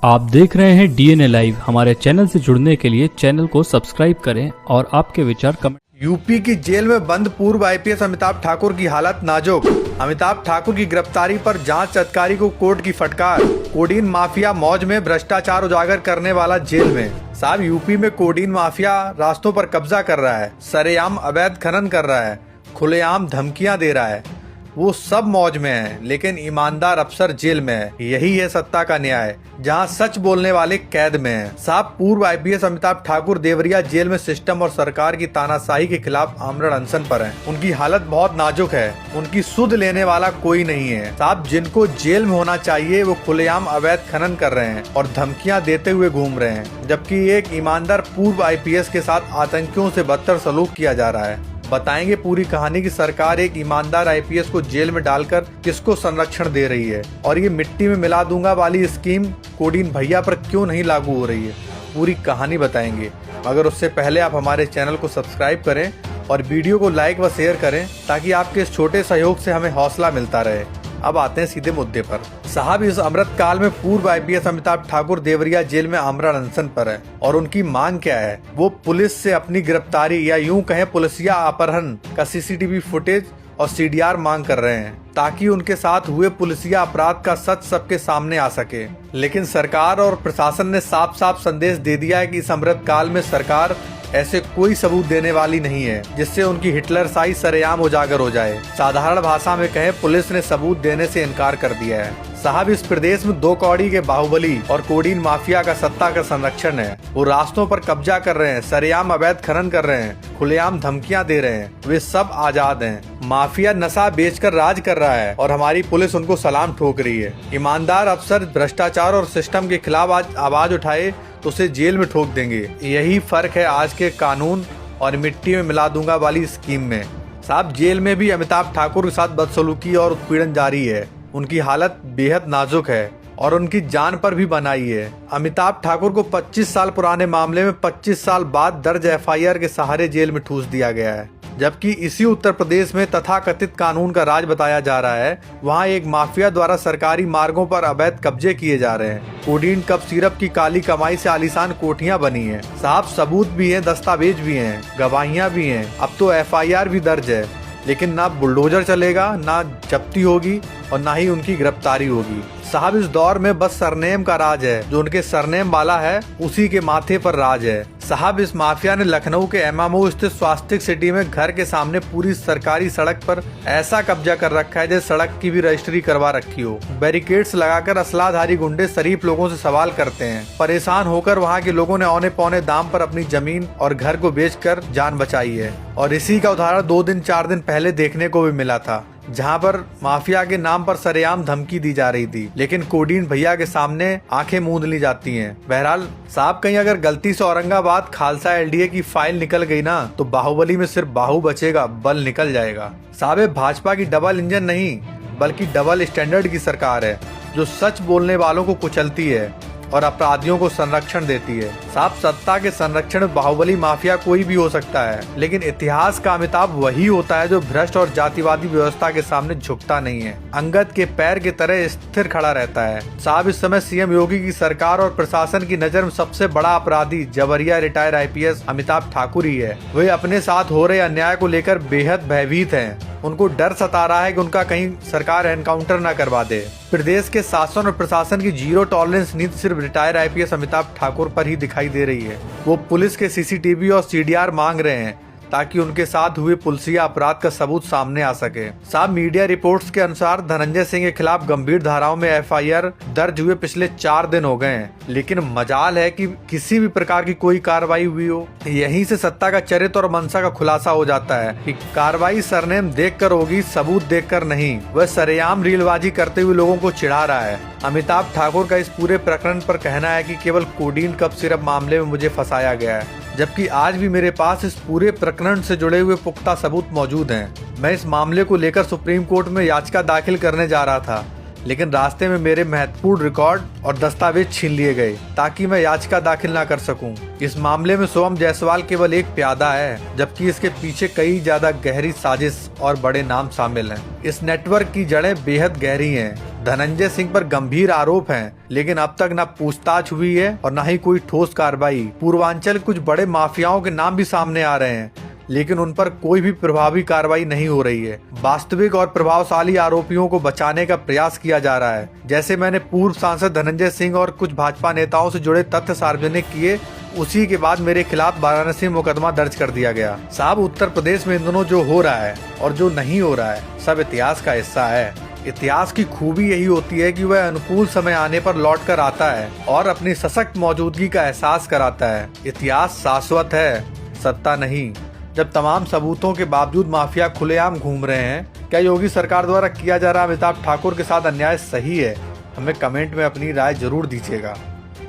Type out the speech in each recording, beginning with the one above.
आप देख रहे हैं डीएनए लाइव। हमारे चैनल से जुड़ने के लिए चैनल को सब्सक्राइब करें और आपके विचार कमेंट। यूपी की जेल में बंद पूर्व आईपीएस अमिताभ ठाकुर की हालत नाजुक। अमिताभ ठाकुर की गिरफ्तारी पर जांच अधिकारी को कोर्ट की फटकार। कोडीन माफिया मौज में, भ्रष्टाचार उजागर करने वाला जेल में। साहब, यूपी में कोडीन माफिया रास्तों पर कब्जा कर रहा है, सरेआम अवैध खनन कर रहा है, खुलेआम धमकियां दे रहा है। वो सब मौज में है, लेकिन ईमानदार अफसर जेल में है। यही है सत्ता का न्याय, जहां सच बोलने वाले कैद में हैं। साहब, पूर्व आईपीएस अमिताभ ठाकुर देवरिया जेल में सिस्टम और सरकार की तानाशाही के खिलाफ आमरण अनशन पर हैं। उनकी हालत बहुत नाजुक है। उनकी सुध लेने वाला कोई नहीं है। साहब, जिनको जेल में होना चाहिए वो खुलेआम अवैध खनन कर रहे हैं और धमकियां देते हुए घूम रहे हैं, जबकि एक ईमानदार पूर्व आईपीएस के साथ आतंकियों से बदतर सलूक किया जा रहा है। बताएंगे पूरी कहानी की सरकार एक ईमानदार आईपीएस को जेल में डालकर किसको संरक्षण दे रही है, और ये मिट्टी में मिला दूंगा वाली स्कीम कोडीन भैया पर क्यों नहीं लागू हो रही है। पूरी कहानी बताएंगे, मगर उससे पहले आप हमारे चैनल को सब्सक्राइब करें और वीडियो को लाइक व शेयर करें, ताकि आपके इस छोटे सहयोग से हमें हौसला मिलता रहे। अब आते हैं सीधे मुद्दे पर। साहब, इस अमृत काल में पूर्व आईपीएस अमिताभ ठाकुर देवरिया जेल में आमरण अनशन पर है, और उनकी मांग क्या है? वो पुलिस से अपनी गिरफ्तारी या यूं कहें पुलिसिया अपहरण का सीसीटीवी फुटेज और सीडीआर मांग कर रहे हैं, ताकि उनके साथ हुए पुलिसिया अपराध का सच सबके सामने आ सके। लेकिन सरकार और प्रशासन ने साफ साफ संदेश दे दिया है कि इस अमृत काल में सरकार ऐसे कोई सबूत देने वाली नहीं है जिससे उनकी हिटलरशाही सरेआम उजागर हो जाए। साधारण भाषा में कहें, पुलिस ने सबूत देने से इनकार कर दिया है। साहब, इस प्रदेश में 2 कौड़ी के बाहुबली और कोडीन माफिया का सत्ता का संरक्षण है। वो रास्तों पर कब्जा कर रहे हैं, सरेआम अवैध खनन कर रहे हैं, खुलेआम धमकियां दे रहे हैं। वे सब आजाद हैं। माफिया नशा बेचकर राज कर रहा है और हमारी पुलिस उनको सलाम ठोक रही है। ईमानदार अफसर भ्रष्टाचार और सिस्टम के खिलाफ आज आवाज उठाए तो उसे जेल में ठोक देंगे। यही फर्क है आज के कानून और मिट्टी में मिला दूंगा वाली स्कीम में। साहब, जेल में भी अमिताभ ठाकुर के साथ बदसलूकी और उत्पीड़न जारी है। उनकी हालत बेहद नाजुक है और उनकी जान पर भी बनाई है। अमिताभ ठाकुर को 25 साल पुराने मामले में 25 साल बाद दर्ज एफआईआर के सहारे जेल में ठूस दिया गया है, जबकि इसी उत्तर प्रदेश में तथाकथित कानून का राज बताया जा रहा है, वहां एक माफिया द्वारा सरकारी मार्गों पर अवैध कब्जे किए जा रहे हैं। कोडीन कप सिरप की काली कमाई से आलीशान कोठियां बनी हैं। साहब, सबूत भी हैं, दस्तावेज भी हैं, गवाहियां भी हैं, अब तो एफआईआर भी दर्ज है, लेकिन ना बुलडोजर चलेगा, ना जब्ती होगी और ना ही उनकी गिरफ्तारी होगी। साहब, इस दौर में बस सरनेम का राज है। जो उनके सरनेम वाला है उसी के माथे पर राज है। साहब, इस माफिया ने लखनऊ के एमएमओ स्थित स्वास्तिक सिटी में घर के सामने पूरी सरकारी सड़क पर ऐसा कब्जा कर रखा है जैसे सड़क की भी रजिस्ट्री करवा रखी हो। बैरिकेड्स लगाकर असलाधारी गुंडे शरीफ लोगों से सवाल करते हैं। परेशान होकर वहाँ के लोगों ने औने पौने दाम पर अपनी जमीन और घर को बेचकर जान बचाई है। और इसी का उदाहरण 2-4 दिन पहले देखने को भी मिला था, जहां पर माफिया के नाम पर सरेआम धमकी दी जा रही थी, लेकिन कोडीन भैया के सामने आंखें मूंद ली जाती हैं। बहरहाल साहब, कहीं अगर गलती से औरंगाबाद खालसा एलडीए की फाइल निकल गई ना, तो बाहुबली में सिर्फ बाहु बचेगा, बल निकल जाएगा। साहब, भाजपा की डबल इंजन नहीं बल्कि डबल स्टैंडर्ड की सरकार है, जो सच बोलने वालों को कुचलती है और अपराधियों को संरक्षण देती है। साहब, सत्ता के संरक्षण में बाहुबली माफिया कोई भी हो सकता है, लेकिन इतिहास का अमिताभ वही होता है जो भ्रष्ट और जातिवादी व्यवस्था के सामने झुकता नहीं है, अंगद के पैर की तरह स्थिर खड़ा रहता है। साहब, इस समय सीएम योगी की सरकार और प्रशासन की नजर में सबसे बड़ा अपराधी जबरिया रिटायर आईपीएस अमिताभ ठाकुर ही है। वे अपने साथ हो रहे अन्याय को लेकर बेहद भयभीत हैं। उनको डर सता रहा है कि उनका कहीं सरकार एनकाउंटर न करवा दे। प्रदेश के शासन और प्रशासन की जीरो टॉलरेंस नीति सिर्फ रिटायर आईपीएस अमिताभ ठाकुर पर ही दिखाई दे रही है। वो पुलिस के सीसीटीवी और सीडीआर मांग रहे हैं, ताकि उनके साथ हुए पुलिसिया अपराध का सबूत सामने आ सके। साहब, मीडिया रिपोर्ट्स के अनुसार धनंजय सिंह के खिलाफ गंभीर धाराओं में एफआईआर दर्ज हुए पिछले 4 दिन हो गए हैं, लेकिन मजाल है कि किसी भी प्रकार की कोई कार्रवाई हुई हो। यहीं से सत्ता का चरित्र और मंशा का खुलासा हो जाता है कि कार्रवाई सरनेम देखकर होगी, सबूत देखकर नहीं। वह सरेआम रीलबाजी करते हुए लोगों को चिढ़ा रहा है। अमिताभ ठाकुर का इस पूरे प्रकरण पर कहना है कि केवल कोडीन कप सिरप मामले में मुझे फंसाया गया है, जबकि आज भी मेरे पास इस पूरे प्रकरण से जुड़े हुए पुख्ता सबूत मौजूद हैं। मैं इस मामले को लेकर सुप्रीम कोर्ट में याचिका दाखिल करने जा रहा था, लेकिन रास्ते में मेरे महत्वपूर्ण रिकॉर्ड और दस्तावेज छीन लिए गए, ताकि मैं याचिका दाखिल न कर सकूं। इस मामले में सोहम जायसवाल केवल एक प्यादा है, जबकि इसके पीछे कई ज्यादा गहरी साजिश और बड़े नाम शामिल हैं। इस नेटवर्क की जड़ें बेहद गहरी हैं धनंजय सिंह पर गंभीर आरोप हैं, लेकिन अब तक न पूछताछ हुई है और न ही कोई ठोस कार्रवाई। पूर्वांचल कुछ बड़े माफियाओं के नाम भी सामने आ रहे हैं, लेकिन उन पर कोई भी प्रभावी कार्रवाई नहीं हो रही है। वास्तविक और प्रभावशाली आरोपियों को बचाने का प्रयास किया जा रहा है। जैसे मैंने पूर्व सांसद धनंजय सिंह और कुछ भाजपा नेताओं से जुड़े तथ्य सार्वजनिक किए, उसी के बाद मेरे खिलाफ वाराणसी में मुकदमा दर्ज कर दिया गया। साहब, उत्तर प्रदेश में इन दोनों जो हो रहा है और जो नहीं हो रहा है, सब इतिहास का हिस्सा है। इतिहास की खूबी यही होती है कि वह अनुकूल समय आने पर लौट कर आता है और अपनी सशक्त मौजूदगी का एहसास कराता है। इतिहास शाश्वत है, सत्ता नहीं। जब तमाम सबूतों के बावजूद माफिया खुलेआम घूम रहे हैं, क्या योगी सरकार द्वारा किया जा रहा अमिताभ ठाकुर के साथ अन्याय सही है? हमें कमेंट में अपनी राय जरूर दीजिएगा।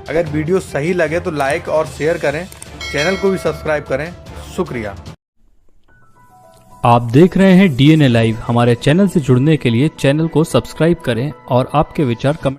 अगर वीडियो सही लगे तो लाइक और शेयर करें, चैनल को भी सब्सक्राइब करें। शुक्रिया। आप देख रहे हैं DNA लाइव। हमारे चैनल से जुड़ने के लिए चैनल को सब्सक्राइब करें और आपके विचार कमेंट